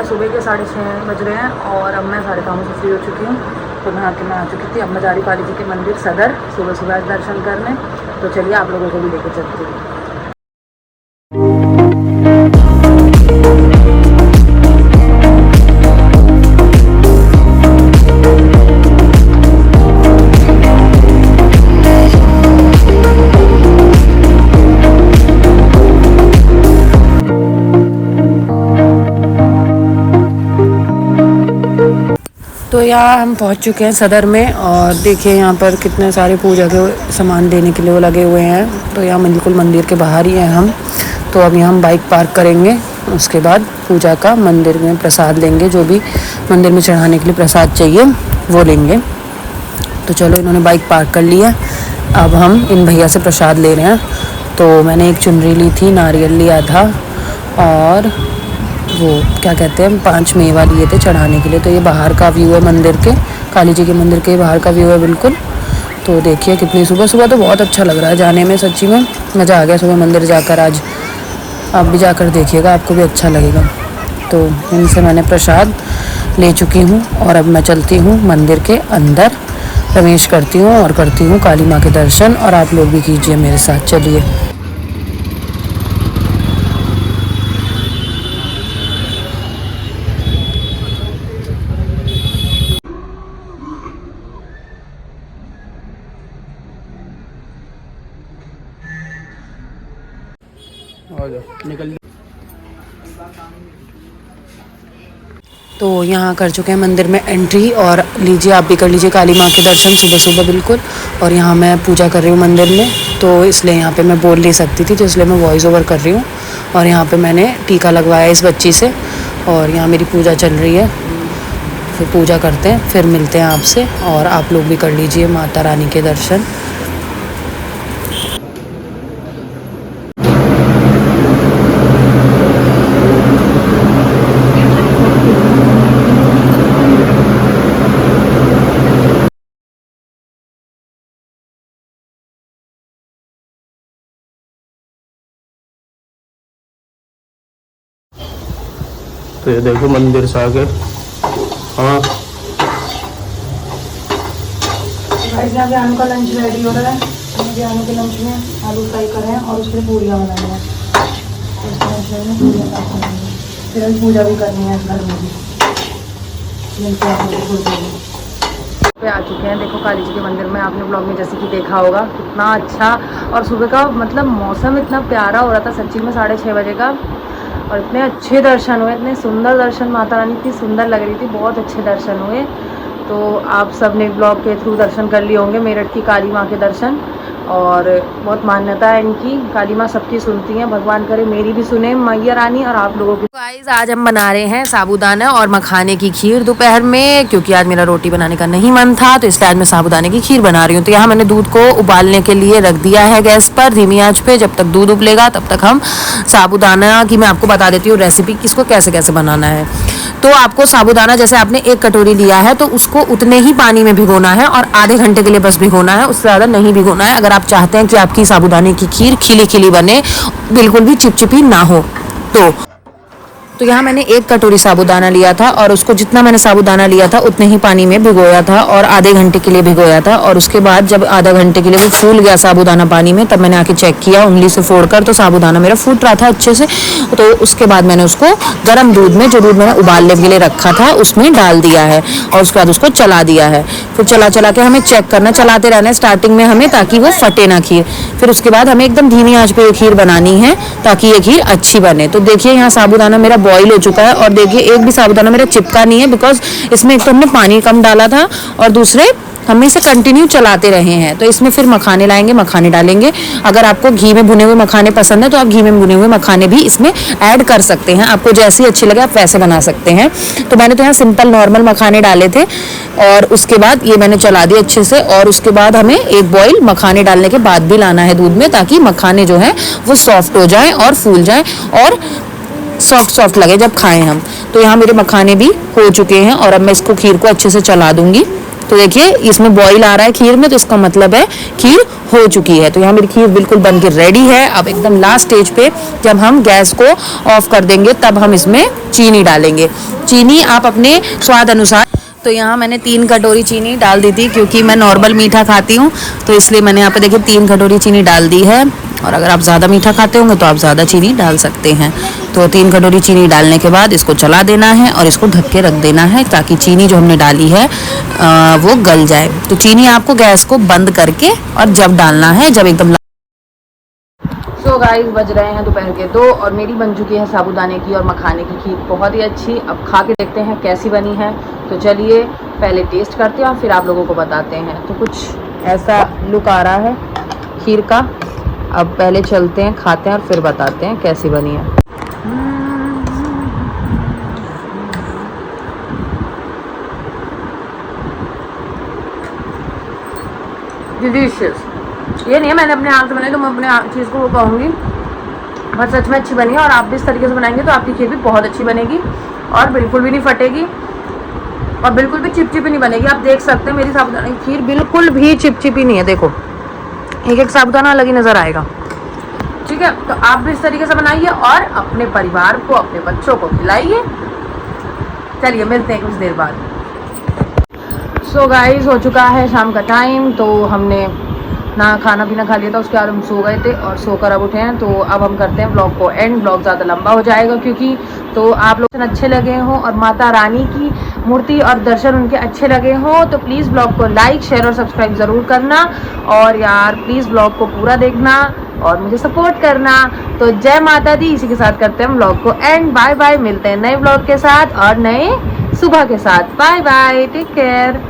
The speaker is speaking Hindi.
सुबह के 6:30 बज रहे हैं और अब मैं सारे कामों से फ्री हो चुकी हूँ। तो मैं आके मैं आ चुकी थी। अब मैं जा रही काली जी के मंदिर सदर सुबह सुबह दर्शन करने। तो चलिए आप लोगों को भी लेकर चलती हूँ। तो यहाँ हम पहुँच चुके हैं सदर में और देखिए यहाँ पर कितने सारे पूजा के सामान देने के लिए वो लगे हुए हैं। तो यहाँ बिल्कुल मंदिर के बाहर ही हैं हम। तो अब यहाँ हम बाइक पार्क करेंगे, उसके बाद पूजा का मंदिर में प्रसाद लेंगे, जो भी मंदिर में चढ़ाने के लिए प्रसाद चाहिए वो लेंगे। तो चलो इन्होंने बाइक पार्क कर लिया। अब हम इन भैया से प्रसाद ले रहे हैं। तो मैंने एक चुनरी ली थी, नारियल लिया था और वो क्या कहते हैं 5 मेवा लिए थे चढ़ाने के लिए। तो ये बाहर का व्यू है मंदिर के, काली जी के मंदिर के बाहर का व्यू है बिल्कुल। तो देखिए कितनी सुबह सुबह तो बहुत अच्छा लग रहा है जाने में, सच्ची में मज़ा आ गया सुबह मंदिर जाकर। आज आप भी जाकर देखिएगा, आपको भी अच्छा लगेगा। तो इनसे मैंने प्रसाद ले चुकी हूँ और अब मैं चलती हूँ मंदिर के अंदर, प्रवेश करती हूँ और करती हूँ काली माँ के दर्शन। और आप लोग भी कीजिए मेरे साथ, चलिए। निकल। तो यहाँ कर चुके हैं मंदिर में एंट्री और लीजिए आप भी कर लीजिए काली माँ के दर्शन सुबह सुबह बिल्कुल। और यहाँ मैं पूजा कर रही हूँ मंदिर में, तो इसलिए यहाँ पे मैं बोल नहीं सकती थी, तो इसलिए मैं वॉइस ओवर कर रही हूँ। और यहाँ पे मैंने टीका लगवाया इस बच्ची से और यहाँ मेरी पूजा चल रही है। फिर पूजा करते हैं, फिर मिलते हैं आपसे। और आप लोग भी कर लीजिए माता रानी के दर्शन। तो ये देखो मंदिर से आगे। हाँ यहाँ पे आलू का लंच रेडी हो रहा है। अभी आलू के लंच में आलू फ्राई कर रहे हैं और उसके पूड़ियाँ बनानी है। फिर हम पूजा भी करनी है घर में भी। पे आ चुके हैं, देखो काली जी के मंदिर में। आपने ब्लॉग में जैसे कि देखा होगा कितना अच्छा, और सुबह का मतलब मौसम इतना प्यारा हो रहा था सच्ची में 6:30 बजे का। और इतने अच्छे दर्शन हुए, इतने सुंदर दर्शन, माता रानी इतनी सुंदर लग रही थी, बहुत अच्छे दर्शन हुए। तो आप सब ने ब्लॉग के थ्रू दर्शन कर लिए होंगे मेरठ की काली माँ के दर्शन। और बहुत मान्यता है इनकी, काली माँ सबकी सुनती हैं, भगवान करे मेरी भी सुने मैया रानी और आप लोगों की। गाइस आज हम बना रहे हैं साबूदाना और मखाने की खीर दोपहर में, क्योंकि आज मेरा रोटी बनाने का नहीं मन था, तो इसलिए आज मैं साबूदाने की खीर बना रही हूँ। तो यहाँ मैंने दूध को उबालने के लिए रख दिया है गैस पर धीमी आंच पे। जब तक दूध उबलेगा तब तक हम साबूदाना की मैं आपको बता देती हूँ रेसिपी, किसको कैसे कैसे बनाना है। तो आपको साबूदाना जैसे आपने 1 कटोरी लिया है तो उसको उतने ही पानी में भिगोना है और आधे घंटे के लिए बस भिगोना है, उससे ज़्यादा नहीं भिगोना है। अगर आप चाहते हैं कि आपकी साबूदाने की खीर खिली खिली बने, बिल्कुल भी चिपचिपी ना हो तो यहाँ मैंने 1 कटोरी साबूदाना लिया था और उसको जितना मैंने साबूदाना लिया था उतने ही पानी में भिगोया था और आधे घंटे के लिए भिगोया था। और उसके बाद जब आधा घंटे के लिए वो फूल गया साबूदाना पानी में, तब मैंने आके चेक किया उंगली से फोड़कर, तो साबूदाना मेरा फूट रहा था अच्छे से। तो उसके बाद मैंने उसको गर्म दूध में, जो दूध मैंने उबालने के लिए रखा था, उसमें डाल दिया है और उसके बाद उसको चला दिया है। फिर चला चला के हमें चेक करना, चलाते रहना है स्टार्टिंग में हमें, ताकि वो फटे ना खीर। फिर उसके बाद हमें एकदम धीमी आंच पे ये खीर बनानी है ताकि ये खीर अच्छी बने। तो देखिए यहाँ साबूदाना मेरा बॉईल हो चुका है और देखिए एक भी साबूदाना मेरा चिपका नहीं है, बिकॉज इसमें एक तो हमने पानी कम डाला था और दूसरे हम इसे कंटिन्यू चलाते रहे हैं। तो इसमें फिर मखाने लाएंगे, मखाने डालेंगे। अगर आपको घी में भुने हुए मखाने पसंद है तो आप घी में भुने हुए मखाने भी इसमें ऐड कर सकते हैं, आपको जैसी अच्छी लगे आप वैसे बना सकते हैं। तो मैंने तो यहाँ सिंपल नॉर्मल मखाने डाले थे और उसके बाद ये मैंने चला दिया अच्छे से। और उसके बाद हमें 1 बॉईल मखाने डालने के बाद भी लाना है दूध में, ताकि मखाने जो है वो सॉफ्ट हो जाए और फूल जाए और सॉफ्ट लगे जब खाएं हम। तो यहाँ मेरे मखाने भी हो चुके हैं और अब मैं इसको खीर को अच्छे से चला दूंगी। तो देखिए इसमें बॉईल आ रहा है खीर में, तो इसका मतलब है खीर हो चुकी है। तो यहाँ मेरी खीर बिल्कुल बन के रेडी है। अब एकदम लास्ट स्टेज पे जब हम गैस को ऑफ कर देंगे तब हम इसमें चीनी डालेंगे। चीनी आप अपने स्वाद अनुसार। तो यहाँ मैंने 3 कटोरी चीनी डाल दी थी, क्योंकि मैं नॉर्मल मीठा खाती हूँ, तो इसलिए मैंने यहाँ पे देखिए 3 कटोरी चीनी डाल दी है। और अगर आप ज़्यादा मीठा खाते होंगे तो आप ज़्यादा चीनी डाल सकते हैं। तो 3 कटोरी चीनी डालने के बाद इसको चला देना है और इसको ढक के रख देना है, ताकि चीनी जो हमने डाली है वो गल जाए। तो चीनी आपको गैस को बंद करके और जब डालना है, जब एकदम। सो गाइस, बज रहे हैं दोपहर के 2 और मेरी बन चुकी है साबूदाने की और मखाने की खीर, बहुत ही अच्छी। अब खा के देखते हैं कैसी बनी है। तो चलिए पहले टेस्ट करते हैं और फिर आप लोगों को बताते हैं। तो कुछ ऐसा लुक आ रहा है खीर का। अब पहले चलते हैं, खाते हैं और फिर बताते हैं कैसी बनी है। डिलीशियस। ये नहीं है मैंने अपने हाथ से बनाई तो मैं अपने चीज़ को वो कहूँगी, बट सच में अच्छी बनी है। और आप भी इस तरीके से बनाएंगे तो आपकी खीर भी बहुत अच्छी बनेगी और बिल्कुल भी नहीं फटेगी और बिल्कुल भी चिपचिपी नहीं बनेगी। आप देख सकते हैं मेरी साबूदाना की खीर बिल्कुल भी चिपचिपी नहीं है। देखो, एक एक साबूदाना अलग ही नज़र आएगा। ठीक है, तो आप भी इस तरीके से बनाइए और अपने परिवार को, अपने बच्चों को खिलाइए। चलिए मिलते हैं कुछ देर बाद। सो गाइस, हो चुका है शाम का टाइम। तो हमने ना खाना पीना खा लिया था, उसके बाद हम सो गए थे और सोकर अब उठे हैं। तो अब हम करते हैं ब्लॉग को एंड। ब्लॉग ज़्यादा लंबा हो जाएगा, क्योंकि तो आप लोग अच्छे लगे हों और माता रानी की मूर्ति और दर्शन उनके अच्छे लगे हों तो प्लीज़ ब्लॉग को लाइक, शेयर और सब्सक्राइब ज़रूर करना। और यार प्लीज़ ब्लॉग को पूरा देखना और मुझे सपोर्ट करना। तो जय माता दी। इसी के साथ करते हैं ब्लॉग को एंड। बाय बाय, मिलते हैं नए ब्लॉग के साथ और नए सुबह के साथ। Bye bye, take care.